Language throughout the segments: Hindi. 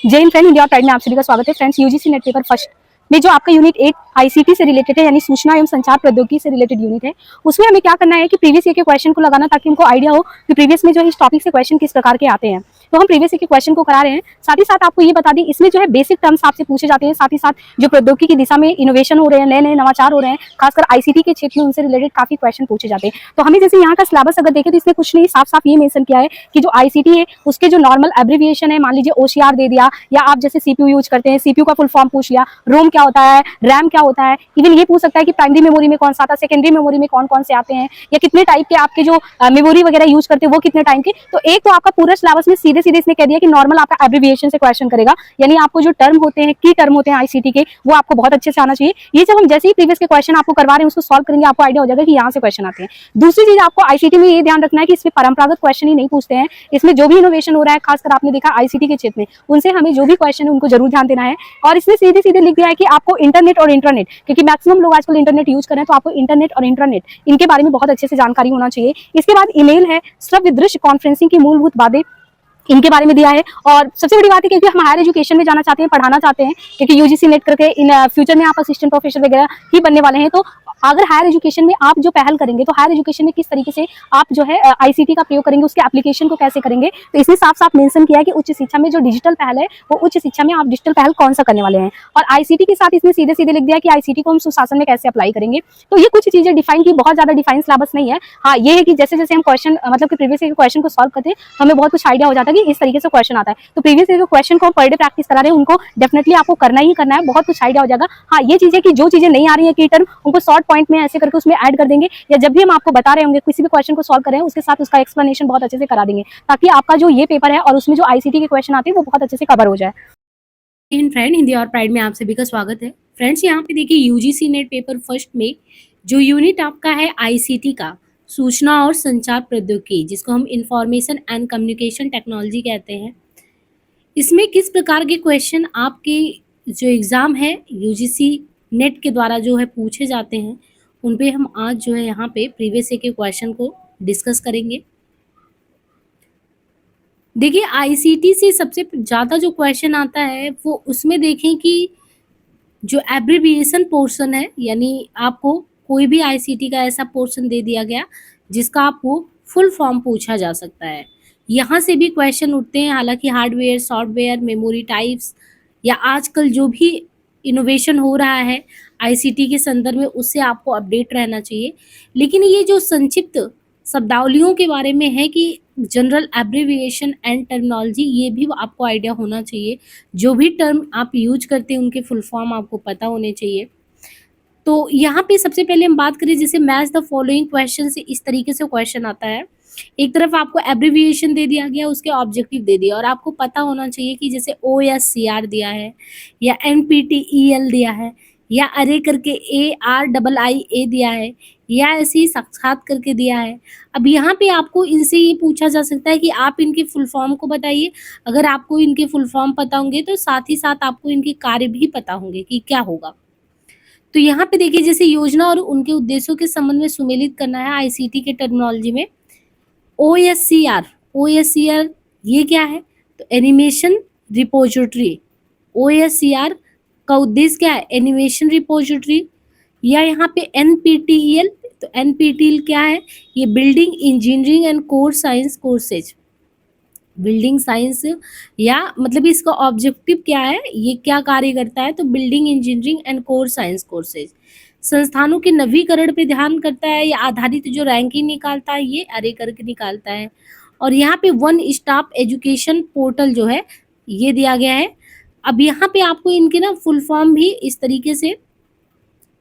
जय हिंद फ्रेंड, इंडिया और प्राइड में आप सभी का स्वागत है। Friends, UGC net paper first में जो आपका यूनिट 8 आईसीटी से रिलेटेड है, यानी सूचना एवं संचार प्रौद्योगिकी से रिलेटेड यूनिट है, उसमें हमें क्या करना है कि प्रीवियस ईयर के क्वेश्चन को लगाना, ताकि हमको आइडिया हो कि प्रीवियस में जो है इस टॉपिक से क्वेश्चन किस प्रकार के आते हैं। तो हम प्रीवियस ईयर के क्वेश्चन को करा रहे हैं। साथ ही साथ आपको ये बता दें, इसमें जो है बेसिक टर्म्स आपसे पूछे जाते हैं। साथ ही साथ जो प्रौद्योगिकी की दिशा में इनोवेशन हो रहे हैं, नए नए नवाचार हो रहे हैं, खासकर आईसीटी के क्षेत्र में, उनसे रिलेटेड काफी क्वेश्चन पूछे जाते हैं। तो हमें जैसे यहाँ का सिलेबस अगर देखें तो इसमें कुछ नहीं, साफ साफ ये मेंशन किया है कि जो आईसीटी है उसके जो नॉर्मल एब्रिविएशन है, मान लीजिए ओसीआर दे दिया, या आप जैसे सीपीयू यूज करते हैं, सीपीयू का फुल फॉर्म पूछ लिया, रोम क्या होता है, रैम क्या होता है। इवन ये पूछ सकता है कि प्राइमरी मेमोरी में कौन सा आता है, सेकेंडरी मेमोरी में कौन कौन से आते हैं, या कितने टाइप के आपके जो मेमोरी वगैरह यूज करते हैं वो कितने टाइम के। तो एक तो आपका पूरा सिलेबस में सीधे सीधे इसने कह दिया कि नॉर्मल आपका एब्रिविएशन से क्वेश्चन करेगा, यानी आपको जो टर्म होते हैं, की टर्म होते हैं आईसीटी के, वो आपको बहुत अच्छे से आना चाहिए। ये जब हम जैसे ही प्रीवियस के क्वेश्चन आपको करवा रहे हैं उसको सॉल्व करेंगे, आपको आइडिया हो जाएगा कि यहाँ से क्वेश्चन आते हैं। दूसरी चीज आपको आईसीटी में ये ध्यान रखना है कि इसमें परंपरागत क्वेश्चन ही नहीं पूछते हैं। इसमें जो भी इनोवेशन हो रहा है, खासकर आपने देखा आईसीटी के क्षेत्र में, उनसे हमें जो भी क्वेश्चन है उनको जरूर ध्यान देना है। और इसमें सीधे सीधे लिख दिया है कि आपको इंटरनेट और इंटरनेट, क्योंकि मैक्सिमम लोग आजकल इंटरनेट यूज कर रहे हैं, तो आपको इंटरनेट और इंटरनेट इनके बारे में बहुत अच्छे से जानकारी होना चाहिए। इसके बाद ईमेल है, श्रव्य दृश्य कॉन्फ्रेंसिंग की मूलभूत बातें, इनके बारे में दिया है। और सबसे बड़ी बात है, क्योंकि हम हायर एजुकेशन में जाना चाहते हैं, पढ़ाना चाहते हैं, क्योंकि यूजीसी नेट करके इन फ्यूचर में आप असिस्टेंट प्रोफेसर वगैरह ही बनने वाले हैं। तो अगर हायर एजुकेशन में आप जो पहल करेंगे, तो हायर एजुकेशन में किस तरीके से आप जो है आईसीटी का प्रयोग करेंगे, उसके एप्लीकेशन को कैसे करेंगे, तो इसमें साफ साफ मेंशन किया है कि उच्च शिक्षा में जो डिजिटल पहल है, वो उच्च शिक्षा में आप डिजिटल पहल कौन सा करने वाले हैं। और आईसीटी के साथ इसने सीधे सीधे लिख दिया कि आईसीटी को हम सुशासन में कैसे अप्लाई करेंगे। तो ये कुछ चीजें डिफाइन की, बहुत ज्यादा डिफाइन सिलेबस नहीं है। हाँ, ये है कि जैसे जैसे हम क्वेश्चन मतलब कि प्रीवियस ईयर के क्वेश्चन को सॉल्व करते हैं, हमें बहुत कुछ आइडिया हो जाता है कि इस तरीके से क्वेश्चन आता है। तो प्रीवियस ईयर के क्वेश्चन को हम पर डे प्रैक्टिस करा रहे हैं, उनको डेफिनेटली आपको करना ही करना है, बहुत कुछ आइडिया हो जाएगा। हाँ, ये चीजें कि जो चीजें नहीं आ रही है की टर्म, उनको शॉर्ट पॉइंट में ऐसे करके उसमें ऐड कर देंगे, या जब भी हम आपको बता रहे होंगे किसी भी क्वेश्चन को सॉल्व कर रहे हैं, उसके साथ उसका एक्सप्लेनेशन बहुत अच्छे से करा देंगे, ताकि आपका जो ये पेपर है और उसमें जो आईसीटी के क्वेश्चन आते हैं वो बहुत अच्छे से कवर हो जाए। इन फ्रेंड, हिंदी और प्राइड में आप सभी का स्वागत है। फ्रेंड्स, यहाँ पे देखिए यूजीसी नेट पेपर फर्स्ट में जो यूनिट आपका है आईसीटी का, सूचना और संचार प्रौद्योगिकी, जिसको हम इंफॉर्मेशन एंड कम्युनिकेशन टेक्नोलॉजी कहते हैं, इसमें किस प्रकार के क्वेश्चन आपके जो एग्ज़ाम है यूजीसी नेट के द्वारा जो है पूछे जाते हैं, उन पे हम आज जो है यहाँ पे प्रीवियस ईयर के क्वेश्चन को डिस्कस करेंगे। देखिए आईसीटी से सबसे ज़्यादा जो क्वेश्चन आता है वो उसमें देखें कि जो एब्रिविएशन पोर्शन है, यानी आपको कोई भी आईसीटी का ऐसा पोर्शन दे दिया गया जिसका आपको फुल फॉर्म पूछा जा सकता है। यहाँ से भी क्वेश्चन उठते हैं, हालांकि हार्डवेयर, सॉफ्टवेयर, मेमोरी टाइप्स या आजकल जो भी इनोवेशन हो रहा है आईसीटी के संदर्भ में, उससे आपको अपडेट रहना चाहिए। लेकिन ये जो संक्षिप्त शब्दावलियों के बारे में है कि जनरल एब्रिविएशन एंड टर्मिनोलॉजी, ये भी आपको आइडिया होना चाहिए। जो भी टर्म आप यूज करते हैं उनके फुल फॉर्म आपको पता होने चाहिए। तो यहाँ पे सबसे पहले हम बात करें, जैसे मैच द फॉलोइंग क्वेश्चन से इस तरीके से क्वेश्चन आता है। एक तरफ आपको एब्रिविएशन दे दिया गया, उसके ऑब्जेक्टिव दे दिया, और आपको पता होना चाहिए कि जैसे OSCR दिया है, या NPTEL दिया है, या अरे करके ARIIA दिया है, या ऐसे ही साक्षात करके दिया है। अब यहाँ पे आपको इनसे ये पूछा जा सकता है कि आप इनके फुल फॉर्म को बताइए। अगर आपको इनके फुल फॉर्म पता होंगे तो साथ ही साथ आपको इनके कार्य भी पता होंगे कि क्या होगा। तो यहाँ पे देखिए, जैसे योजना और उनके उद्देश्यों के संबंध में सुमेलित करना है आईसीटी के टर्मिनोलॉजी में। OSCR ये क्या है? तो एनिमेशन रिपोजिटरी। OSCR का उद्देश्य क्या है? Animation repository. या यहाँ पे NPTEL, तो NPTEL क्या है? ये building engineering and core science courses. Building science, या मतलब इसका ऑब्जेक्टिव क्या है, ये क्या कार्य करता है? तो building engineering and core science courses. संस्थानों के नवीकरण पे ध्यान करता है, या आधारित जो रैंकिंग निकालता है ये अरे करके निकालता है। और यहाँ पे वन स्टॉप एजुकेशन पोर्टल जो है ये दिया गया है। अब यहाँ पे आपको इनके ना फुल फॉर्म भी इस तरीके से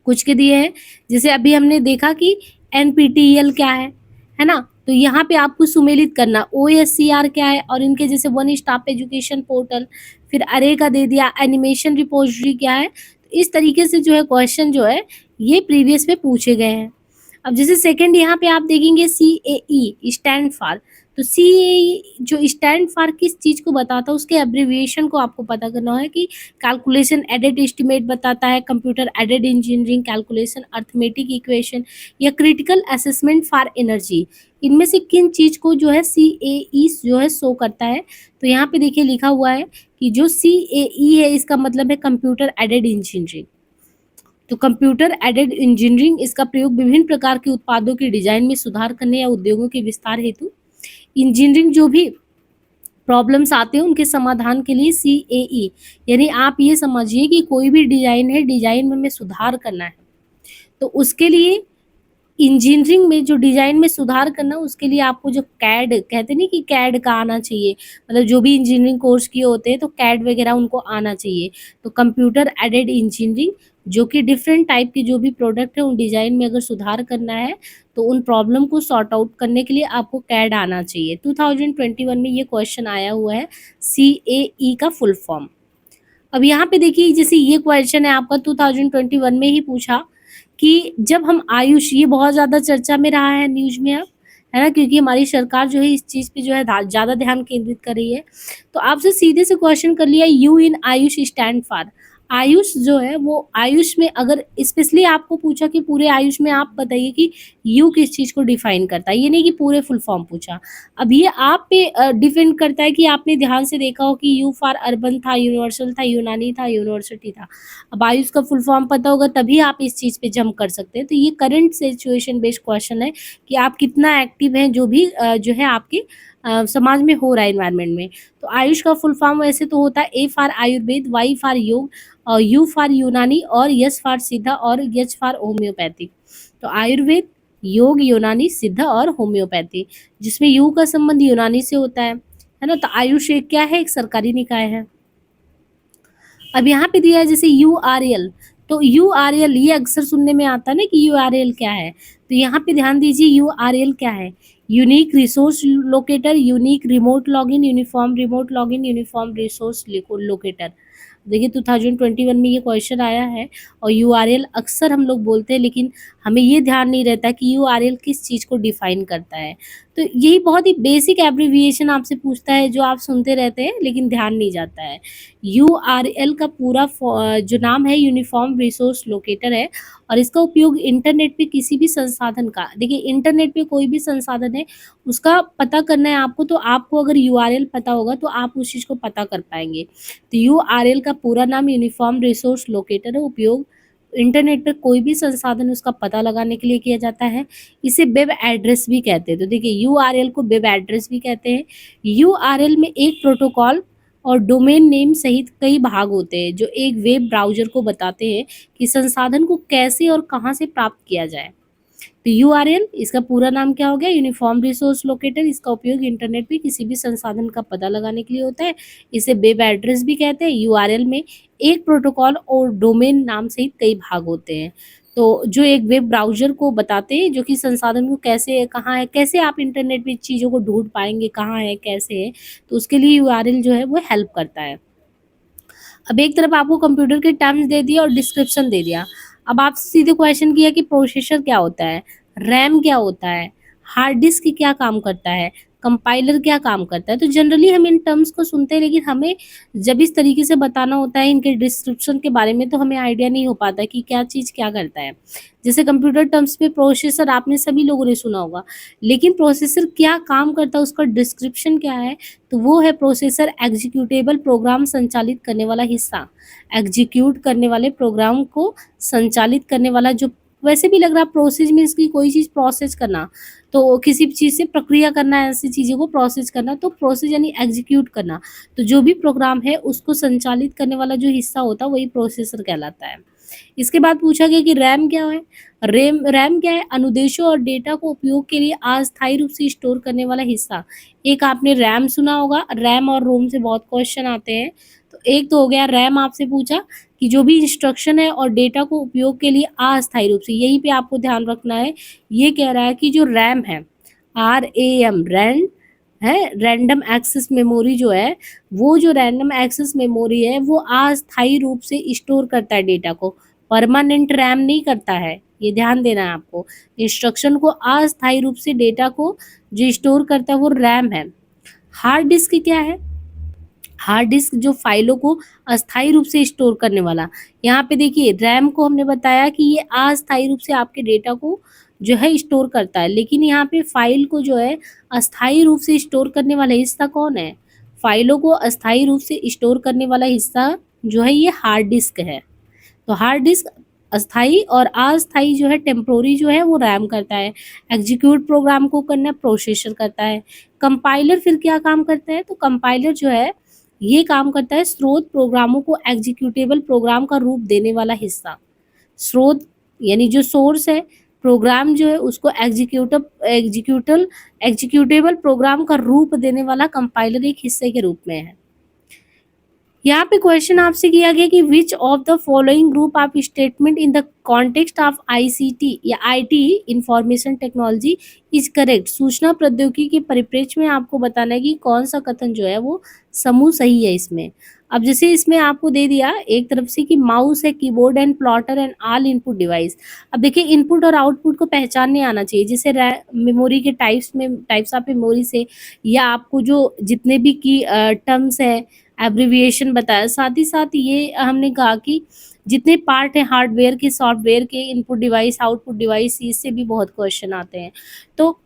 कुछ के दिए हैं। जैसे अभी हमने देखा कि NPTEL क्या है ना? तो यहाँ पे आपको सुमेलित करना OSCR क्या है, और इनके जैसे वन स्टॉप एजुकेशन पोर्टल, फिर अरे का दे दिया, एनिमेशन रिपोजिटरी क्या है। तो इस तरीके से जो है क्वेश्चन जो है ये प्रीवियस में पूछे गए हैं। अब जैसे सेकंड यहाँ पे आप देखेंगे CAE स्टैंड फॉर, तो CAE जो स्टैंड फॉर किस चीज़ को बताता है, उसके एब्रिविएशन को आपको पता करना है कि कैलकुलेशन एडेड एस्टिमेट बताता है, computer aided engineering calculation, arithmetic equation या क्रिटिकल असेसमेंट फॉर एनर्जी। इनमें से किन चीज़ को जो है CAE जो है शो करता है। तो यहाँ पे देखिए लिखा हुआ है कि जो CAE है इसका मतलब है कंप्यूटर एडेड इंजीनियरिंग। तो कंप्यूटर एडेड इंजीनियरिंग इसका प्रयोग विभिन्न प्रकार के उत्पादों के डिजाइन में सुधार करने या उद्योगों के विस्तार हेतु इंजीनियरिंग जो भी प्रॉब्लम्स आते हैं उनके समाधान के लिए CAE, यानी आप ये समझिए कि कोई भी डिजाइन है, डिजाइन में हमें सुधार करना है, तो उसके लिए इंजीनियरिंग में जो डिजाइन में सुधार करना उसके लिए आपको जो कैड कहते नहीं कि कैड का आना चाहिए, मतलब जो भी इंजीनियरिंग कोर्स किए होते हैं तो कैड वगैरह उनको आना चाहिए। तो कंप्यूटर एडेड इंजीनियरिंग जो कि डिफरेंट टाइप के जो भी प्रोडक्ट है उन डिजाइन में अगर सुधार करना है तो उन प्रॉब्लम को सॉर्ट आउट करने के लिए आपको कैड आना चाहिए। 2021 में ये क्वेश्चन आया हुआ है CAE का फुल फॉर्म। अब यहाँ पे देखिए जैसे ये क्वेश्चन है आपका 2021 में ही पूछा कि जब हम आयुष, ये बहुत ज़्यादा चर्चा में रहा है न्यूज़ में अब, है ना, क्योंकि हमारी सरकार जो है इस चीज़ पे जो है ज़्यादा ध्यान केंद्रित कर रही है। तो आपसे सीधे से क्वेश्चन कर लिया, you in Ayush stand for. Ayush जो है वो आयुष में अगर स्पेशली आपको पूछा कि पूरे आयुष में आप बताइए कि यू किस चीज़ को डिफाइन करता है, ये नहीं कि पूरे फुल फॉर्म पूछा। अब ये आप पे डिपेंड करता है कि आपने ध्यान से देखा हो कि यू फॉर अर्बन था, यूनिवर्सल था, यूनानी था, यूनिवर्सिटी था। अब आयुष का फुल फॉर्म पता होगा तभी आप इस चीज़ पे जंप कर सकते हैं। तो ये करंट सिचुएशन बेस्ड क्वेश्चन है कि आप कितना एक्टिव हैं जो भी जो है आपके समाज में हो रहा है, एनवायरनमेंट में। तो आयुष का फुल फॉर्म वैसे तो होता है A for Ayurveda, Y for योग, और U फॉर यूनानी, और S फॉर सिद्धा, और H फॉर होम्योपैथिक। तो आयुर्वेद, योग, यूनानी, सिद्धा और होम्योपैथी, जिसमें यू का संबंध यूनानी से होता है ना। तो आयुष एक क्या है, एक सरकारी निकाय है। अब यहाँ पे दिया है जैसे URL, तो URL ये अक्सर सुनने में आता है ना कि URL क्या है, तो यहाँ पे ध्यान दीजिए URL क्या है। Unique resource locator, unique remote login, uniform remote login, uniform resource locator. देखिए 2021 में ये क्वेश्चन आया है। और URL अक्सर हम लोग बोलते हैं लेकिन हमें ये ध्यान नहीं रहता कि URL किस चीज़ को डिफाइन करता है। तो यही बहुत ही बेसिक एब्रिविएशन आपसे पूछता है जो आप सुनते रहते हैं लेकिन ध्यान नहीं जाता है। URL का पूरा जो नाम है यूनिफॉर्म रिसोर्स लोकेटर है, और इसका उपयोग इंटरनेट पे किसी भी संसाधन का, देखिए इंटरनेट पे कोई भी संसाधन है उसका पता करना है आपको, तो आपको अगर URL पता होगा तो आप उस चीज़ को पता कर पाएंगे। तो URL का पूरा नाम यूनिफॉर्म रिसोर्स लोकेटर है, उपयोग इंटरनेट पर कोई भी संसाधन उसका पता लगाने के लिए किया जाता है। इसे वेब एड्रेस भी कहते हैं। तो देखिए URL को वेब एड्रेस भी कहते हैं। URL में एक प्रोटोकॉल और डोमेन नेम सहित कई भाग होते हैं जो एक वेब ब्राउज़र को बताते हैं कि संसाधन को कैसे और कहाँ से प्राप्त किया जाए। तो URL इसका पूरा नाम क्या हो गया, यूनिफॉर्म रिसोर्स लोकेटर। इसका उपयोग इंटरनेट पे किसी भी संसाधन का पता लगाने के लिए होता है। इसे वेब एड्रेस भी कहते हैं। URL में एक प्रोटोकॉल और डोमेन नाम सहित कई भाग होते हैं, तो जो एक वेब ब्राउज़र को बताते हैं जो कि संसाधन को कैसे, कहाँ है, कैसे आप इंटरनेट पे चीज़ों को ढूंढ पाएंगे, कहाँ है, कैसे है, तो उसके लिए URL जो है वो हेल्प करता है। अब एक तरफ आपको कंप्यूटर के टर्म्स दे दिया और डिस्क्रिप्शन दे दिया। अब आपसे सीधे क्वेश्चन किया कि प्रोसेसर क्या होता है, रैम क्या होता है, हार्ड डिस्क क्या काम करता है, कंपाइलर क्या काम करता है। तो जनरली हम इन टर्म्स को सुनते हैं लेकिन हमें जब इस तरीके से बताना होता है इनके डिस्क्रिप्शन के बारे में तो हमें आइडिया नहीं हो पाता कि क्या चीज़ क्या करता है। जैसे कंप्यूटर टर्म्स में प्रोसेसर आपने सभी लोगों ने सुना होगा, लेकिन प्रोसेसर क्या काम करता है उसका डिस्क्रिप्शन क्या है, तो वो है प्रोसेसर एग्जीक्यूटेबल प्रोग्राम संचालित करने वाला हिस्सा। एग्जीक्यूट करने वाले प्रोग्राम को संचालित करने वाला, जो वैसे भी लग रहा प्रोसेस मीन्स की कोई चीज़ प्रोसेस करना, तो किसी भी चीज़ से प्रक्रिया करना, ऐसी चीज़ों को प्रोसेस करना, तो प्रोसेस यानी एग्जीक्यूट करना। तो जो भी प्रोग्राम है उसको संचालित करने वाला जो हिस्सा होता है वही प्रोसेसर कहलाता है। इसके बाद पूछा गया कि रैम क्या है। रैम क्या है, अनुदेशों और डेटा को उपयोग के लिए अस्थायी रूप से स्टोर करने वाला हिस्सा। एक आपने रैम सुना होगा, रैम और रोम से बहुत क्वेश्चन आते हैं। तो एक तो हो गया रैम, आपसे पूछा कि जो भी इंस्ट्रक्शन है और डेटा को उपयोग के लिए अस्थायी रूप से, यहीं पे आपको ध्यान रखना है। ये कह रहा है कि जो रैम है, RAM रैम है, रैंडम एक्सेस मेमोरी जो है, वो जो रैंडम एक्सेस मेमोरी है वो अस्थायी रूप से स्टोर करता है डेटा को। परमानेंट रैम नहीं करता है, ये ध्यान देना है आपको। इंस्ट्रक्शन को अस्थायी रूप से डेटा को जो स्टोर करता है वो रैम है। हार्ड डिस्क क्या है? हार्ड डिस्क जो फाइलों को अस्थायी रूप से स्टोर करने वाला। यहाँ पे देखिए रैम को हमने बताया कि ये अस्थायी रूप से आपके डेटा को जो है स्टोर करता है, लेकिन यहाँ पे फाइल को जो है अस्थायी रूप से स्टोर करने वाला हिस्सा कौन है? फाइलों को अस्थायी रूप से स्टोर करने वाला हिस्सा जो है ये हार्ड डिस्क है। तो हार्ड डिस्क अस्थाई और अस्थाई जो है टेम्पोररी जो है वो रैम करता है। एग्जीक्यूट प्रोग्राम को करना प्रोसेसर करता है। कंपाइलर फिर क्या काम करता है? तो कंपाइलर जो है ये काम करता है स्रोत प्रोग्रामों को एग्जीक्यूटेबल प्रोग्राम का रूप देने वाला हिस्सा। स्रोत यानी जो सोर्स है प्रोग्राम जो है उसको एग्जीक्यूटेबल प्रोग्राम का रूप देने वाला कंपाइलर एक हिस्से के रूप में है। यहाँ पे क्वेश्चन आपसे किया गया कि which of the following group of statement in the context of ICT या IT information technology is correct. सूचना प्रौद्योगिकी के परिप्रेक्ष्य में आपको बताना है कि कौन सा कथन जो है वो समूह सही है इसमें। अब जैसे इसमें आपको दे दिया एक तरफ से कि माउस है, keyboard and plotter and all input device. अब देखिए इनपुट और आउटपुट को पहचानने आना चाहिए, जैसे मेमोरी के टाइप्स ऑफ मेमोरी से, या आपको जो जितने भी की टर्म्स है एब्रिविएशन बताया। साथ ही साथ ये हमने कहा कि जितने पार्ट हैं हार्डवेयर के, सॉफ्टवेयर के, इनपुट डिवाइस, आउटपुट डिवाइस, इससे भी बहुत क्वेश्चन आते हैं। तो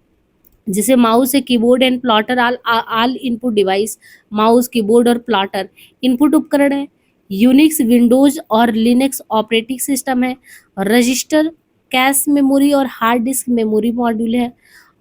जैसे माउस है, keyboard and plotter all input device. Mouse, keyboard और प्लॉटर इनपुट उपकरण है। यूनिक्स, विंडोज और लिनक्स ऑपरेटिंग सिस्टम है। रजिस्टर, कैश मेमोरी और हार्ड डिस्क मेमोरी मॉड्यूल है।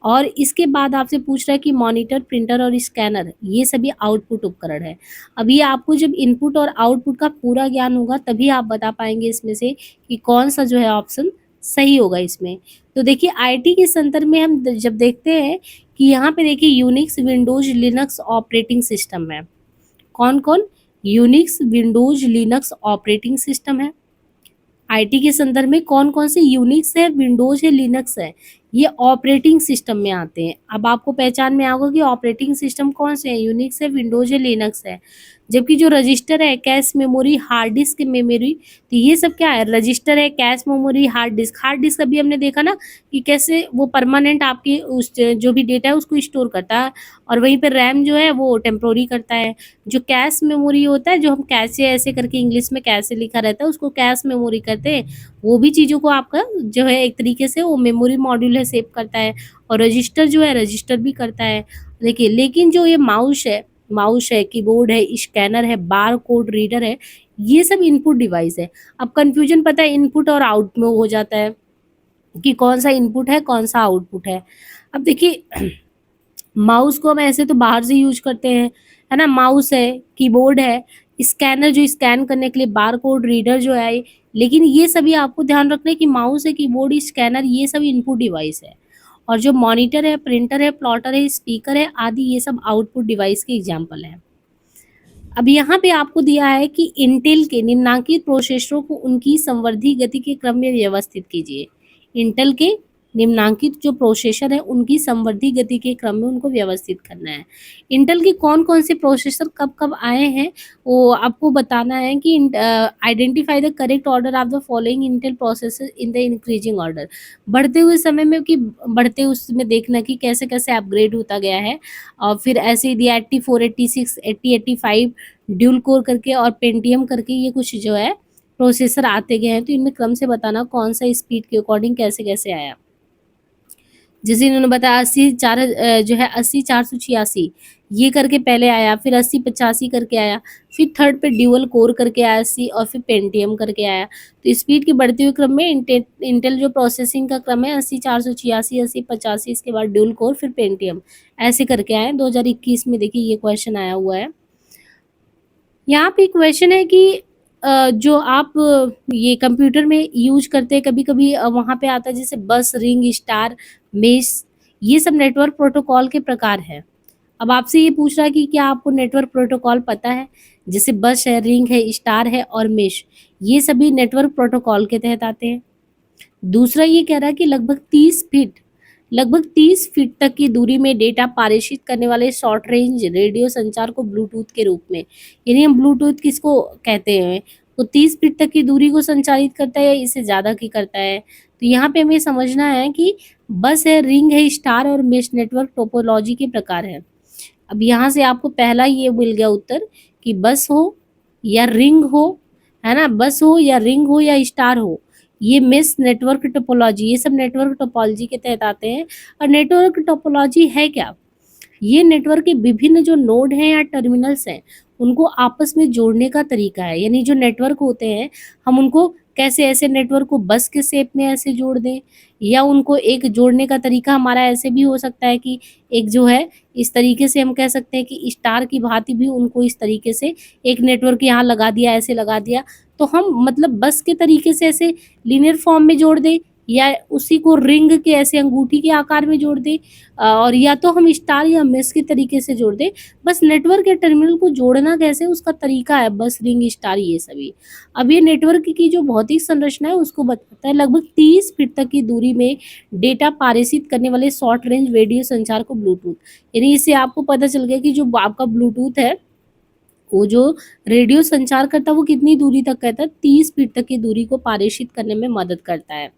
और इसके बाद आपसे पूछ रहा है कि मॉनिटर, प्रिंटर और स्कैनर ये सभी आउटपुट उपकरण है। अभी आपको जब इनपुट और आउटपुट का पूरा ज्ञान होगा तभी आप बता पाएंगे इसमें से कि कौन सा जो है ऑप्शन सही होगा इसमें। तो देखिए आईटी के संदर्भ में हम जब देखते हैं कि यहाँ पे देखिए Unix, Windows, Linux operating system है। कौन कौन? Unix, Windows, Linux operating system है। आईटी के संदर्भ में कौन कौन से यूनिक्स है, विंडोज है, लिनक्स है, ये ऑपरेटिंग सिस्टम में आते हैं। अब आपको पहचान में आएगा कि ऑपरेटिंग सिस्टम कौन से हैं, यूनिक्स है, विंडोज है, लिनक्स है। जबकि जो रजिस्टर है, cache memory, hard disk memory, तो ये सब क्या है? रजिस्टर है, cache memory, hard disk. Hard disk अभी हमने देखा ना कि कैसे वो परमानेंट आपकी उस जो भी डेटा है उसको स्टोर करता है, और वहीं पर रैम जो है वो टेम्पोररी करता है। जो कैश मेमोरी होता है, जो हम कैसे ऐसे करके इंग्लिश में कैसे लिखा रहता है उसको कैश मेमोरी कहते हैं, वो भी चीज़ों को आपका जो है एक तरीके से वो मेमोरी मॉड्यूल है सेव करता है। और रजिस्टर जो है रजिस्टर भी करता है। देखिए लेकिन जो ये माउस है, कीबोर्ड है, स्कैनर है, बार कोड रीडर है, ये सब इनपुट डिवाइस है। अब कंफ्यूजन पता है इनपुट और आउट में हो जाता है कि कौन सा इनपुट है कौन सा आउटपुट है। अब देखिए माउस को हम ऐसे तो बाहर से यूज करते हैं, है ना। माउस है, कीबोर्ड है, स्कैनर जो स्कैन करने के लिए, बार कोड रीडर जो है, लेकिन ये सभी आपको ध्यान रखना है कि माउस है, कीबोर्ड, स्कैनर ये सब इनपुट डिवाइस है। और जो मॉनिटर है, प्रिंटर है, प्लॉटर है, स्पीकर है आदि, ये सब आउटपुट डिवाइस के एग्जाम्पल है। अब यहाँ पे आपको दिया है कि इंटेल के निम्नांकित प्रोसेसरों को उनकी संवर्धी गति के क्रम में व्यवस्थित कीजिए। इंटेल के निम्नांकित जो प्रोसेसर है उनकी संवर्धी गति के क्रम में उनको व्यवस्थित करना है। इंटेल के कौन कौन से प्रोसेसर कब कब आए हैं वो आपको बताना है कि identify the correct order of the following Intel processor in the increasing order. बढ़ते हुए समय में कि बढ़ते उसमें देखना कि कैसे कैसे अपग्रेड होता गया है। और फिर ऐसे ही दिया 84, 86, 80, 85 ड्यूल कोर करके और पेंटियम करके ये कुछ जो है प्रोसेसर आते गए हैं। तो इनमें क्रम से बताना कौन सा स्पीड के अकॉर्डिंग कैसे कैसे आया। जैसे इन्होंने बताया 80 486 ये करके पहले आया, फिर 80 85 करके आया, फिर थर्ड पे ड्यूअल कोर करके आया 80, और फिर पेंटियम करके आया। तो स्पीड के बढ़ते हुए क्रम में इंटेल जो प्रोसेसिंग का क्रम है 80 486, 80 85, इसके बाद ड्यूअल कोर, फिर पेंटियम ऐसे करके आए। 2021 में देखिए ये क्वेश्चन आया हुआ है। यहाँ पे क्वेश्चन है कि जो आप ये कंप्यूटर में यूज करते हैं कभी कभी वहाँ पे आता है जैसे बस, रिंग, स्टार, मेश, ये सब नेटवर्क प्रोटोकॉल के प्रकार है। अब आपसे ये पूछ रहा है कि क्या आपको नेटवर्क प्रोटोकॉल पता है? जैसे बस है, रिंग है, स्टार है और मेश, ये सभी नेटवर्क प्रोटोकॉल के तहत आते हैं। दूसरा ये कह रहा है कि लगभग 30 फीट तक की दूरी में डेटा पारेषित करने वाले शॉर्ट रेंज रेडियो संचार को ब्लूटूथ के रूप में, यानी हम ब्लूटूथ किसको कहते हैं? वो 30 फीट तक की दूरी को संचालित करता है या इससे ज़्यादा की करता है। तो यहाँ पे हमें समझना है कि बस है, रिंग है, स्टार और मेश नेटवर्क टोपोलॉजी के प्रकार हैं। अब यहाँ से आपको पहला ये मिल गया उत्तर कि बस हो या रिंग हो, है ना? बस हो या रिंग हो या स्टार हो, ये मेश नेटवर्क टोपोलॉजी, ये सब नेटवर्क टोपोलॉजी के तहत आते हैं। और नेटवर्क टोपोलॉजी है क्या? ये नेटवर्क के विभिन्न जो नोड हैं या टर्मिनल्स हैं, उनको आपस में जोड़ने का तरीका है। यानी जो नेटवर्क होते हैं, हम उनको कैसे, ऐसे नेटवर्क को बस के शेप में ऐसे जोड़ दें, या उनको एक जोड़ने का तरीका हमारा ऐसे भी हो सकता है कि एक जो है इस तरीके से हम कह सकते हैं कि स्टार की भांति भी उनको इस तरीके से एक नेटवर्क यहाँ लगा दिया, ऐसे लगा दिया, तो हम मतलब बस के तरीके से ऐसे लीनियर फॉर्म में जोड़ दें, या उसी को रिंग के ऐसे अंगूठी के आकार में जोड़ दें, और या तो हम स्टार या मेश के तरीके से जोड़ दें। बस नेटवर्क या टर्मिनल को जोड़ना कैसे, उसका तरीका है बस, रिंग, स्टार, ये सभी। अब ये नेटवर्क की जो भौतिक संरचना है उसको बताता है। लगभग 30 फीट तक की दूरी में डेटा पारित करने वाले शॉर्ट रेंज रेडियो संचार को ब्लूटूथ, यानी इससे आपको पता चल गया कि जो आपका ब्लूटूथ है, वो जो रेडियो संचार करता है वो कितनी दूरी तक करता है, 30 फीट तक की दूरी को पारेषित करने में मदद करता है।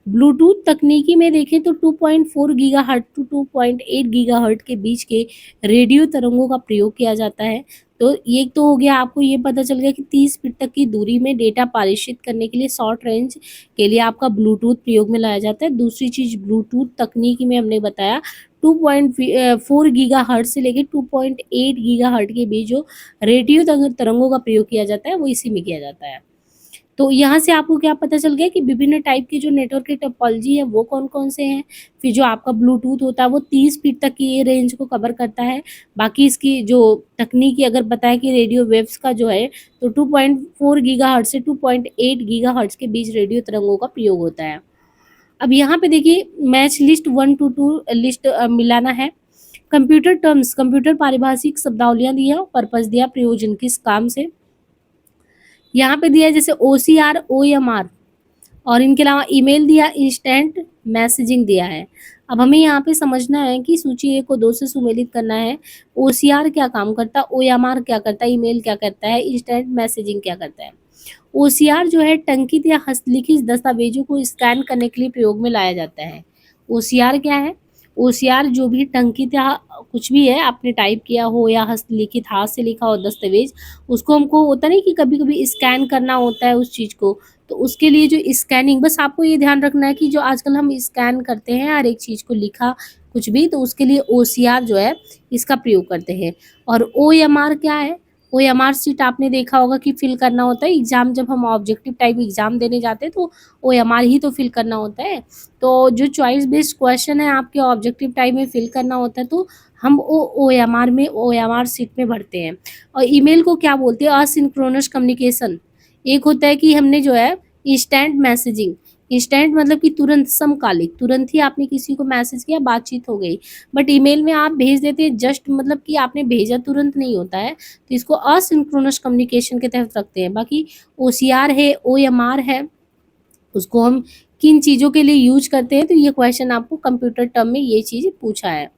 ब्लूटूथ तकनीकी में देखें तो 2.4 गीगाहर्ट्ज टू 2.8 गीगाहर्ट्ज के बीच के रेडियो तरंगों का प्रयोग किया जाता है। तो ये तो हो गया, आपको ये पता चल गया कि 30 फीट तक की दूरी में डेटा पारेषित करने के लिए शॉर्ट रेंज के लिए आपका ब्लूटूथ प्रयोग में लाया जाता है। दूसरी चीज़ ब्लूटूथ तकनीकी में हमने बताया 2.4 गीगाहर्ट्ज से लेके 2.8 गीगाहर्ट्ज के बीच जो रेडियो तरंगों का प्रयोग किया जाता है वो इसी में किया जाता है। तो यहाँ से आपको क्या पता चल गया कि विभिन्न टाइप की जो नेटवर्क की टोपोलॉजी है वो कौन-कौन से हैं। फिर जो आपका ब्लूटूथ होता है वो 30 फीट तक की ये रेंज को कवर करता है। बाकी इसकी जो तकनीकी अगर बताएँ कि रेडियो वेव्स का जो है तो 2.4 गीगाहर्ट्ज से 2.8 गीगाहर्ट्ज के बीच रेडियो तरंगों का प्रयोग होता है। अब यहाँ पे देखिए मैच लिस्ट 1 टू 2 लिस्ट मिलाना है। कंप्यूटर टर्म्स, कंप्यूटर पारिभाषिक शब्दावलियाँ दी है, पर्पस दिया, प्रयोजन किस काम से। यहाँ पे दिया है जैसे OCR, OMR, और इनके अलावा ईमेल दिया, इंस्टेंट मैसेजिंग दिया है। अब हमें यहाँ पे समझना है कि सूची ए को 2 से सुमेलित करना है। OCR क्या काम करता है, OMR क्या करता है, ईमेल क्या करता है, इंस्टेंट मैसेजिंग क्या करता है। OCR जो है टंकित या हस्तलिखित दस्तावेजों को स्कैन करने के लिए प्रयोग में लाया जाता है। OCR क्या है? OCR जो भी टंकित या कुछ भी है आपने टाइप किया हो या हस्तलिखित हाथ से लिखा हो दस्तावेज, उसको हमको होता नहीं कि कभी-कभी स्कैन करना होता है उस चीज़ को, तो उसके लिए जो स्कैनिंग, बस आपको ये ध्यान रखना है कि जो आजकल हम स्कैन करते हैं हर एक चीज़ को, लिखा कुछ भी, तो उसके लिए OCR जो है इसका प्रयोग करते हैं। और OMR क्या है? OMR शीट आपने देखा होगा कि फिल करना होता है एग्ज़ाम, जब हम ऑब्जेक्टिव टाइप एग्ज़ाम देने जाते हैं तो OMR ही तो फिल करना होता है। तो जो चॉइस बेस्ड क्वेश्चन है आपके ऑब्जेक्टिव टाइप में फिल करना होता है, तो हम OMR में, OMR शीट में भरते हैं। और ईमेल को क्या बोलते हैं? Asynchronous communication. एक होता है कि हमने जो है इंस्टेंट मैसेजिंग, इंस्टेंट मतलब कि तुरंत, समकालिक, तुरंत ही आपने किसी को मैसेज किया, बातचीत हो गई। बट ईमेल में आप भेज देते हैं जस्ट, मतलब कि आपने भेजा, तुरंत नहीं होता है, तो इसको असिंक्रोनस कम्युनिकेशन के तहत रखते हैं। बाकी OCR है, OMR है, उसको हम किन चीज़ों के लिए यूज करते हैं, तो ये क्वेश्चन आपको कंप्यूटर टर्म में ये चीज़ पूछा है।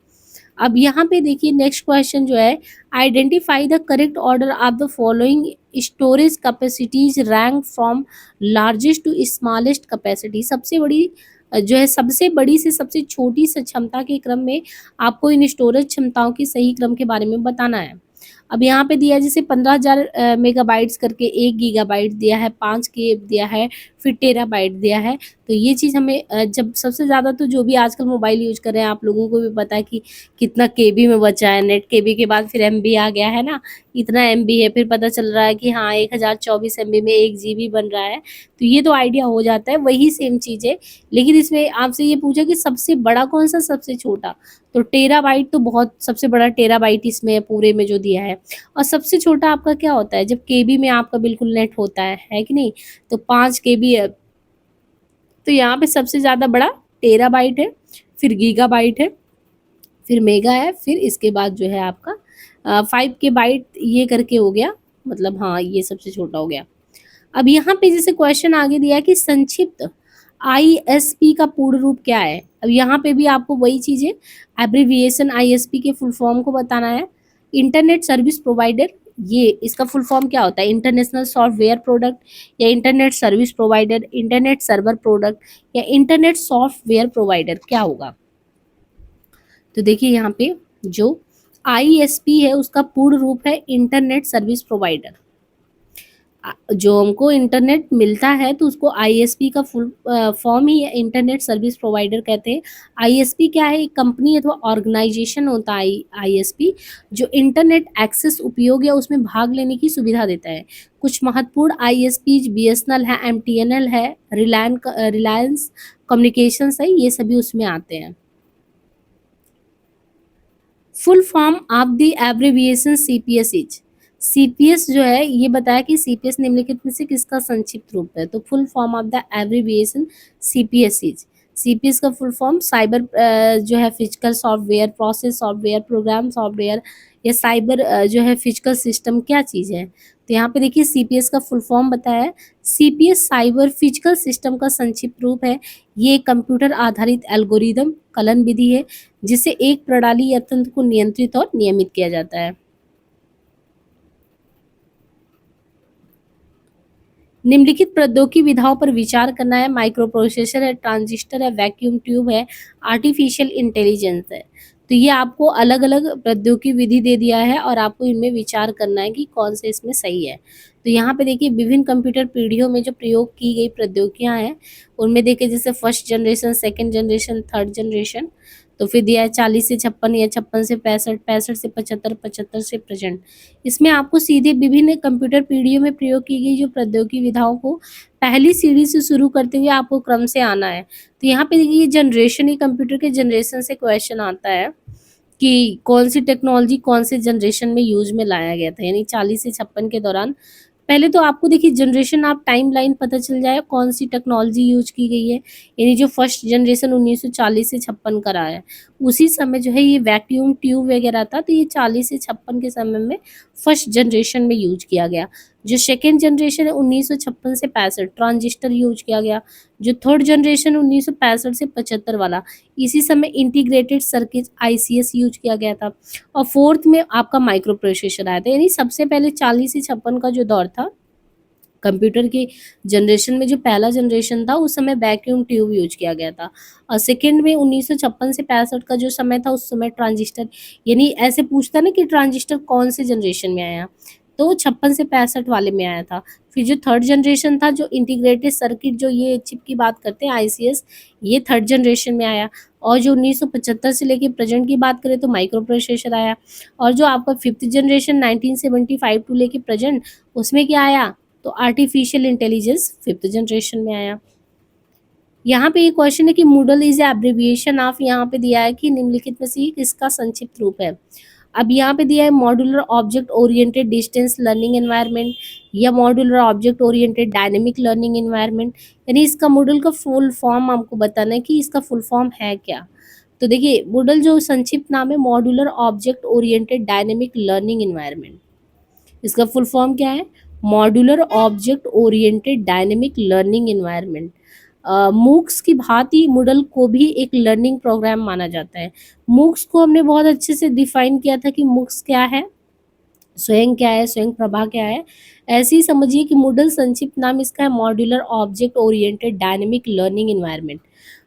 अब यहाँ पे देखिए नेक्स्ट क्वेश्चन जो है, identify the correct order of the following storage capacities rank from largest to smallest capacity. सबसे बड़ी जो है, सबसे बड़ी से सबसे छोटी से क्षमता के क्रम में आपको इन स्टोरेज क्षमताओं के सही क्रम के बारे में बताना है। अब यहाँ पे दिया है जैसे 15,000 मेगाबाइट्स करके 1 गीगाबाइट दिया है, 5 के दिया है, फिर टेराबाइट दिया है। तो ये चीज़ हमें जब सबसे ज़्यादा, तो जो भी आजकल मोबाइल यूज़ कर रहे हैं आप लोगों को भी पता है कि कितना केबी में बचा है, नेट केबी के बाद फिर एमबी आ गया है ना, इतना एमबी है, फिर पता चल रहा है कि हाँ 1024 एमबी में 1 जीबी बन रहा है। तो ये तो आइडिया हो जाता है, वही सेम चीज़ है। लेकिन इसमें आपसे ये पूछा कि सबसे बड़ा कौन सा, सबसे छोटा, तो टेराबाइट तो बहुत, सबसे बड़ा टेराबाइट इसमें पूरे में जो दिया है। और सबसे छोटा आपका क्या होता है, जब केबी में आपका बिल्कुल नेट होता है कि नहीं, तो 5 केबी है। तो यहाँ पे सबसे ज़्यादा बड़ा टेराबाइट है, फिर गीगाबाइट है, फिर मेगा है, फिर इसके बाद जो है आपका 5 के बाइट, ये करके हो गया, मतलब हाँ ये सबसे छोटा हो गया। अब यहाँ पे जैसे क्वेश्चन आगे दिया है कि संक्षिप्त ISP का पूर्ण रूप क्या है। अब यहाँ पे भी आपको वही चीज़ है, एब्रिविएशन ISP के फुल फॉर्म को बताना है। इंटरनेट सर्विस प्रोवाइडर, ये इसका फुल फॉर्म क्या होता है? इंटरनेशनल सॉफ्टवेयर प्रोडक्ट, या internet service provider, internet server product, या इंटरनेट सॉफ्टवेयर प्रोवाइडर, क्या होगा? तो देखिए यहाँ पे जो आईएसपी है उसका पूर्ण रूप है इंटरनेट सर्विस प्रोवाइडर। जो हमको इंटरनेट मिलता है तो उसको आईएसपी का फुल फॉर्म ही इंटरनेट सर्विस प्रोवाइडर कहते हैं। आईएसपी क्या है? एक कंपनी अथवा ऑर्गेनाइजेशन होता है आईएसपी, जो इंटरनेट एक्सेस उपयोग या उसमें भाग लेने की सुविधा देता है। कुछ महत्वपूर्ण आईएसपी बीएसएनएल है, एमटीएनएल है, रिलायंस कम्युनिकेशंस है, ये सभी उसमें आते हैं। Full form of the abbreviation CPS is, CPS जो है ये बताया कि सीपीएस निम्नलिखित में से किसका संक्षिप्त रूप है? तो full form of the abbreviation CPS is, CPS का फुल फॉर्म साइबर जो है physical software, process software, program software, या साइबर जो है फिजिकल सिस्टम, क्या चीज़ है? तो यहाँ पे देखिए सीपीएस का फुल फॉर्म बताया है, सीपीएस साइबर फिजिकल सिस्टम का संक्षिप्त रूप है। ये कंप्यूटर आधारित एल्गोरिदम कलन विधि है जिससे एक प्रणाली या तंत्र को नियंत्रित और नियमित किया जाता है। निम्नलिखित प्रौद्योगिकी विधाओं पर विचार करना है। माइक्रो प्रोसेसर है, ट्रांजिस्टर है, वैक्यूम ट्यूब है, आर्टिफिशियल इंटेलिजेंस है। तो ये आपको अलग अलग प्रौद्योगिकी विधि दे दिया है और आपको इनमें विचार करना है कि कौन से इसमें सही है। तो यहाँ पे देखिए विभिन्न कंप्यूटर पीढ़ियों में जो प्रयोग की गई प्रौद्योगिकियाँ हैं उनमें देखिए जैसे first generation, second generation, third generation. तो फिर दिया है 40 से 56 या 56 से 65, 65 से 75, 75 से प्रेजेंट। इसमें आपको सीधे विभिन्न कंप्यूटर पीढ़ियों में प्रयोग की गई जो प्रौद्योगिकी विधाओं को पहली सीढ़ी से शुरू करते हुए आपको क्रम से आना है। तो यहाँ पे देखिए जनरेशन, ही कंप्यूटर के जनरेशन से क्वेश्चन आता है कि कौन सी टेक्नोलॉजी कौन से जनरेशन में यूज में लाया गया था, यानी 40 से 56 के दौरान। पहले तो आपको देखिए जनरेशन आप टाइमलाइन पता चल जाए कौन सी टेक्नोलॉजी यूज की गई है, यानी जो फर्स्ट जनरेशन 1940 से 56 का रहा है उसी समय जो है ये वैक्यूम ट्यूब वगैरह था, तो ये 40 से 56 के समय में फर्स्ट जनरेशन में यूज किया गया। जो सेकेंड जनरेशन है 1956 से 65 ट्रांजिस्टर यूज किया गया। जो थर्ड जनरेशन 1965 से 75 वाला इसी समय इंटीग्रेटेड सर्किट आईसीएस यूज किया गया था। और फोर्थ में आपका माइक्रो प्रोसेसर आया था, यानी सबसे पहले 40 से 56 का जो दौर था कंप्यूटर के जनरेशन में, जो पहला जनरेशन था उस समय वैक्यूम ट्यूब यूज किया गया था। और सेकेंड में 1956 से 65 का जो समय था उस समय ट्रांजिस्टर, यानी ऐसे पूछता ना कि ट्रांजिस्टर कौन से जनरेशन में आया, तो 56 से 65 वाले में आया था। फिर जो थर्ड जनरेशन था जो इंटीग्रेटेड सर्किट, जो ये चिप की बात करते हैं आईसीएस, ये थर्ड जनरेशन में आया। और जो 1975 से लेके प्रेजेंट की बात करें तो माइक्रो प्रोसेसर आया। और जो आपका फिफ्थ जनरेशन 1975 टू लेके प्रेजेंट, उसमें क्या आया? तो आर्टिफिशियल इंटेलिजेंस फिफ्थ जनरेशन में आया। यहाँ पे ये क्वेश्चन है कि मूडल इज एब्रिविएशन ऑफ, यहाँ पे दिया है कि निम्नलिखित में से किसका संक्षिप्त रूप है। अब यहाँ पे दिया है modular object oriented distance learning environment, या modular object oriented dynamic learning environment, यानी इसका मॉडल का फुल फॉर्म आपको बताना है कि इसका फुल फॉर्म है क्या। तो देखिए मॉडल जो संक्षिप्त नाम है modular object oriented dynamic learning environment, इसका फुल फॉर्म क्या है? Modular object oriented dynamic learning environment. MOOCs की भांति मूडल को भी एक लर्निंग प्रोग्राम माना जाता है। मूक्स को हमने बहुत अच्छे से डिफाइन किया था कि मूक्स क्या है, स्वयं क्या है, स्वयं प्रभा क्या है। ऐसे ही समझिए कि मूडल संक्षिप्त नाम इसका है modular object oriented dynamic learning environment.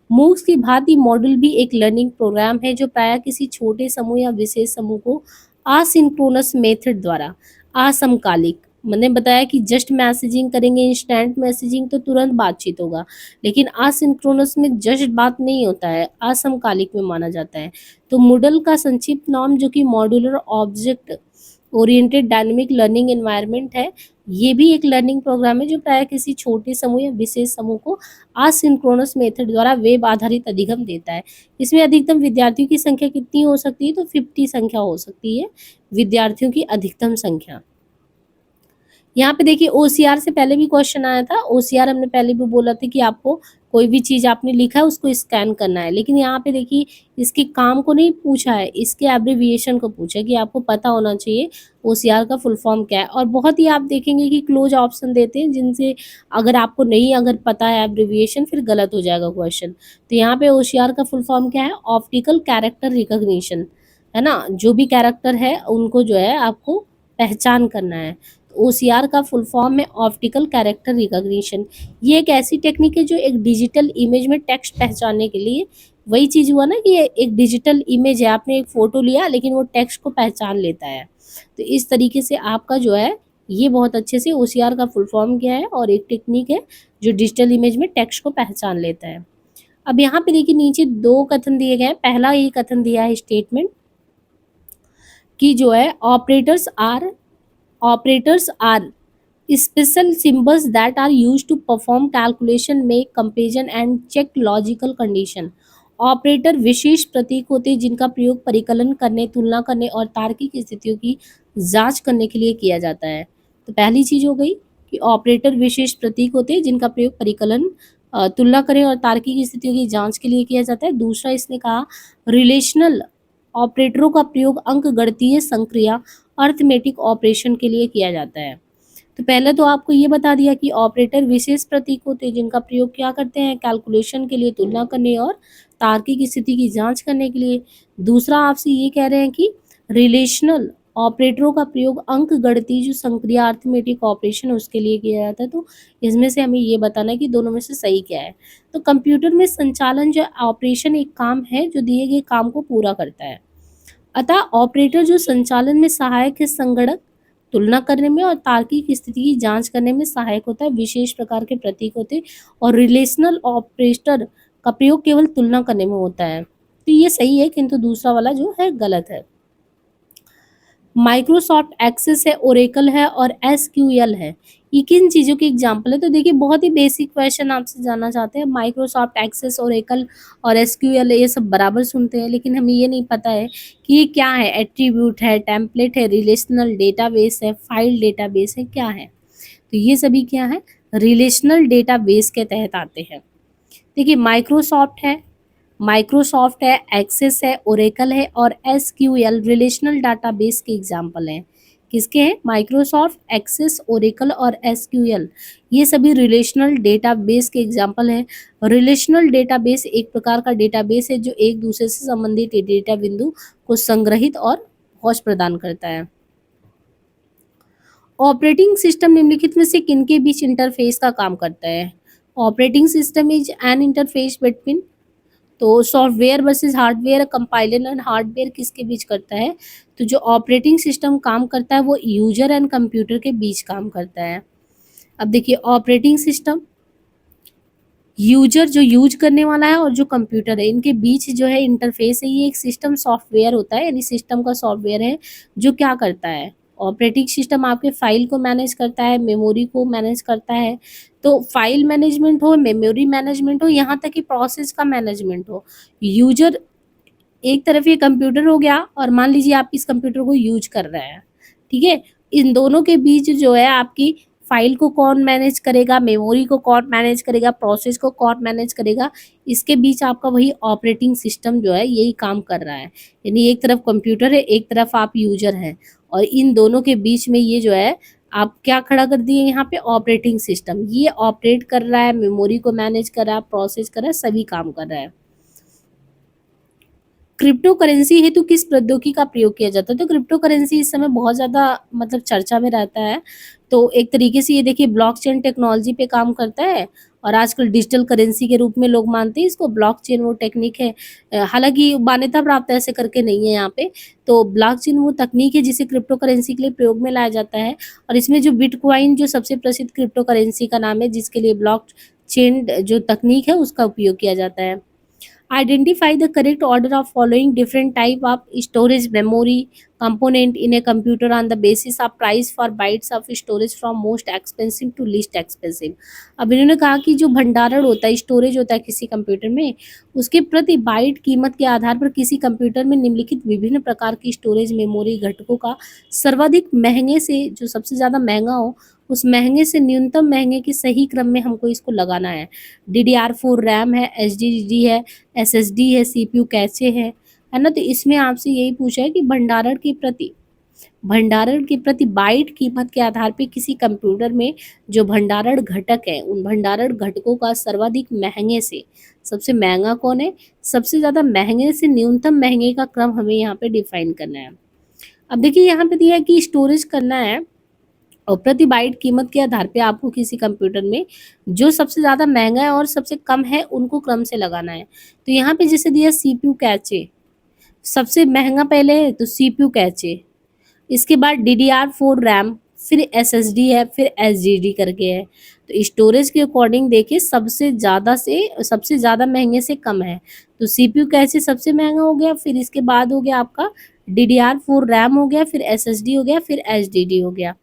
MOOCs की भांति मॉड्यूल भी एक लर्निंग प्रोग्राम है जो प्रायः किसी छोटे समूह या विशेष समूह को असिंक्रोनस मेथड द्वारा, असमकालिक, मैंने बताया कि जस्ट मैसेजिंग करेंगे, इंस्टेंट मैसेजिंग तो तुरंत बातचीत होगा, लेकिन असिंक्रोनस में जस्ट बात नहीं होता है, असमकालिक में माना जाता है। तो मूडल का संक्षिप्त नाम जो कि modular object oriented dynamic learning environment है, ये भी एक लर्निंग प्रोग्राम है जो प्रायः किसी छोटे समूह या विशेष समूह को असिंक्रोनस मेथड द्वारा वेब आधारित अधिगम देता है। इसमें अधिकतम विद्यार्थियों की संख्या कितनी हो सकती है? तो 50 संख्या हो सकती है विद्यार्थियों की अधिकतम संख्या। यहाँ पे देखिए ओसीआर से पहले भी क्वेश्चन आया था। ओसीआर हमने पहले भी बोला था कि आपको कोई भी चीज़ आपने लिखा है उसको स्कैन करना है, लेकिन यहाँ पे देखिए इसके काम को नहीं पूछा है, इसके एब्रिविएशन को पूछा है कि आपको पता होना चाहिए ओसीआर का फुल फॉर्म क्या है। और बहुत ही आप देखेंगे कि क्लोज ऑप्शन देते हैं जिनसे अगर आपको नहीं अगर पता है एब्रिविएशन फिर गलत हो जाएगा क्वेश्चन। तो यहाँ पे ओसीआर का फुल फॉर्म क्या है? ऑप्टिकल कैरेक्टर रिकॉग्निशन, है ना। जो भी कैरेक्टर है उनको जो है आपको पहचान करना है। तो ओसीआर का फुल फॉर्म है ऑप्टिकल कैरेक्टर रिकॉग्निशन। ये एक ऐसी टेक्निक है जो एक डिजिटल इमेज में टेक्स्ट पहचानने के लिए, वही चीज़ हुआ ना कि ये एक डिजिटल इमेज है, आपने एक फ़ोटो लिया लेकिन वो टेक्स्ट को पहचान लेता है। तो इस तरीके से आपका जो है ये बहुत अच्छे से ओसीआर का फुल फॉर्म क्या है और एक टेक्निक है जो डिजिटल इमेज में टेक्स्ट को पहचान लेता है। अब यहाँ पे देखिए नीचे 2 कथन दिए गए हैं। पहला ये कथन दिया है स्टेटमेंट कि जो है operators are special symbols that are used to perform calculation, make comparison and check logical condition। Operator विशेष प्रतीक होते हैं जिनका प्रयोग परिकलन करने, तुलना करने और तार्किक स्थितियों की जांच करने के लिए किया जाता है। तो पहली चीज हो गई कि ऑपरेटर विशेष प्रतीक होते हैं जिनका प्रयोग परिकलन, तुलना करें और तार्किक स्थितियों की जांच के लिए किया जाता है। दूसरा इसने कहा रिलेशनल ऑपरेटरों का प्रयोग अंकगणितीय संक्रिया अर्थमेटिक ऑपरेशन के लिए किया जाता है। तो पहले तो आपको ये बता दिया कि ऑपरेटर विशेष प्रतीक होते हैं जिनका प्रयोग क्या करते हैं कैलकुलेशन के लिए, तुलना करने और तार्किक स्थिति की जांच करने के लिए। दूसरा आपसे ये कह रहे हैं कि रिलेशनल ऑपरेटरों का प्रयोग अंकगणितीय जो संक्रिया अर्थमेटिक ऑपरेशन है उसके लिए किया जाता है। तो इसमें से हमें ये बताना है कि दोनों में से सही क्या है। तो कंप्यूटर में संचालन जो ऑपरेशन एक काम है जो दिए गए काम को पूरा करता है। अतः ऑपरेटर जो संचालन में सहायक है, संगणक तुलना करने में और तार्किक स्थिति की जांच करने में सहायक होता है, विशेष प्रकार के प्रतीक होते हैं। और रिलेशनल ऑपरेटर का प्रयोग केवल तुलना करने में होता है। तो ये सही है किंतु दूसरा वाला जो है गलत है। माइक्रोसॉफ्ट एक्सेस है, ओरेकल है और एसक्यूएल है, ये किन चीज़ों की एग्जाम्पल है। तो देखिए बहुत ही बेसिक क्वेश्चन आपसे जानना चाहते हैं। माइक्रोसॉफ्ट एक्सेस, ओरेकल और एसक्यूएल ये सब बराबर सुनते हैं लेकिन हमें ये नहीं पता है कि ये क्या है। एट्रीब्यूट है, टेम्पलेट है, रिलेशनल डेटाबेस है, फाइल डेटाबेस है, क्या है। तो ये सभी क्या है, रिलेशनल डेटाबेस के तहत आते हैं। देखिए माइक्रोसॉफ्ट है, एक्सेस है, ओरेकल है और एसक्यूएल रिलेशनल डाटाबेस के एग्जाम्पल हैं। किसके हैं, माइक्रोसॉफ्ट, एक्सेस, ओरेकल और एसक्यूएल, ये सभी रिलेशनल डेटाबेस के एग्जाम्पल हैं। रिलेशनल डेटाबेस एक प्रकार का डेटाबेस है जो एक दूसरे से संबंधित डेटा बिंदु को संग्रहित और पहुंच प्रदान करता है। ऑपरेटिंग सिस्टम निम्नलिखित में से किनके बीच इंटरफेस का काम करता है। Operating system is an interface between, तो software versus hardware, compiler and hardware किसके बीच करता है। तो जो ऑपरेटिंग सिस्टम काम करता है वो यूजर एंड कंप्यूटर के बीच काम करता है। अब देखिए ऑपरेटिंग सिस्टम, यूजर जो यूज करने वाला है और जो कंप्यूटर है इनके बीच जो है इंटरफेस है, ये एक सिस्टम सॉफ्टवेयर होता है, यानी सिस्टम का सॉफ्टवेयर है जो क्या करता है। ऑपरेटिंग सिस्टम आपके फाइल को मैनेज करता है, मेमोरी को मैनेज करता है। तो फाइल मैनेजमेंट हो, मेमोरी मैनेजमेंट हो, यहाँ तक कि प्रोसेस का मैनेजमेंट हो। यूजर एक तरफ ये कंप्यूटर हो गया और मान लीजिए आप इस कंप्यूटर को यूज कर रहे हैं, ठीक है। इन दोनों के बीच जो है आपकी फाइल को कौन मैनेज करेगा, मेमोरी को कौन मैनेज करेगा, प्रोसेस को कौन मैनेज करेगा, इसके बीच आपका वही ऑपरेटिंग सिस्टम जो है यही काम कर रहा है। यानी एक तरफ कंप्यूटर है, एक तरफ आप यूजर हैं और इन दोनों के बीच में ये जो है आप क्या खड़ा कर दिए यहाँ पे, ऑपरेटिंग सिस्टम। ये ऑपरेट कर रहा है, मेमोरी को मैनेज कर रहा है, प्रोसेस कर रहा है, सभी काम कर रहा है। क्रिप्टो करेंसी हेतु किस प्रौद्योगिकी का प्रयोग किया जाता है। तो क्रिप्टो करेंसी इस समय बहुत ज़्यादा मतलब चर्चा में रहता है। तो एक तरीके से ये देखिए ब्लॉकचेन टेक्नोलॉजी पे काम करता है और आजकल डिजिटल करेंसी के रूप में लोग मानते हैं इसको। ब्लॉकचेन वो टेक्निक है, हालांकि मान्यता प्राप्त ऐसे करके नहीं है यहाँ पे। तो ब्लॉकचेन वो तकनीक है जिसे क्रिप्टो करेंसी के लिए प्रयोग में लाया जाता है। और इसमें जो बिटकॉइन जो सबसे प्रसिद्ध क्रिप्टो करेंसी का नाम है जिसके लिए ब्लॉक चेन जो तकनीक है उसका उपयोग किया जाता है। Identify the correct order of following different type of storage memory component in a computer on the basis of price for bytes of storage from most expensive to least expensive। अब इन्होंने कहा कि जो भंडारण होता है, स्टोरेज होता है किसी कंप्यूटर में, उसके प्रति बाइट कीमत के आधार पर किसी कंप्यूटर में निम्नलिखित विभिन्न प्रकार की स्टोरेज मेमोरी घटकों का सर्वाधिक महंगे से जो सबसे ज़्यादा महंगा हो उस महंगे से न्यूनतम महंगे के सही क्रम में हमको इसको लगाना है। DDR4 रैम है, HDD है, SSD है, CPU कैचे है ना। तो इसमें आपसे यही पूछा है कि भंडारण के प्रति बाइट कीमत के आधार पे किसी कंप्यूटर में जो भंडारण घटक है उन भंडारण घटकों का सर्वाधिक महंगे से सबसे महंगा कौन है, सबसे ज़्यादा महंगे से न्यूनतम महंगे का क्रम हमें यहाँ पे डिफाइन करना है। अब देखिए यहाँ पे दिया है कि स्टोरेज करना है और प्रति बाइट कीमत के आधार पे आपको किसी कंप्यूटर में जो सबसे ज़्यादा महँगा है और सबसे कम है, उनको क्रम से लगाना है। तो यहाँ पे जैसे दिया सीपीयू कैचे, सबसे महँगा पहले है तो सीपीयू कैचे, इसके बाद DDR4 रैम, फिर एसएसडी है, फिर एसडीडी करके है। तो स्टोरेज के अकॉर्डिंग देखिए सबसे ज़्यादा महँगे से कम है। तो सीपीयू कैसे सबसे महँगा हो गया, फिर इसके बाद हो गया आपका DDR4 रैम हो गया, फिर एसएसडी हो गया, फिर एसडीडी हो गया।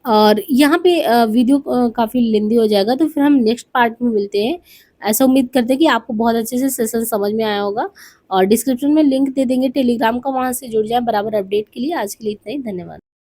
और यहाँ पे वीडियो काफ़ी लेंदी हो जाएगा, तो फिर हम नेक्स्ट पार्ट में मिलते हैं। ऐसा उम्मीद करते हैं कि आपको बहुत अच्छे से सेशन समझ में आया होगा और डिस्क्रिप्शन में लिंक दे देंगे टेलीग्राम का, वहाँ से जुड़ जाएँ बराबर अपडेट के लिए। आज के लिए इतना ही, धन्यवाद।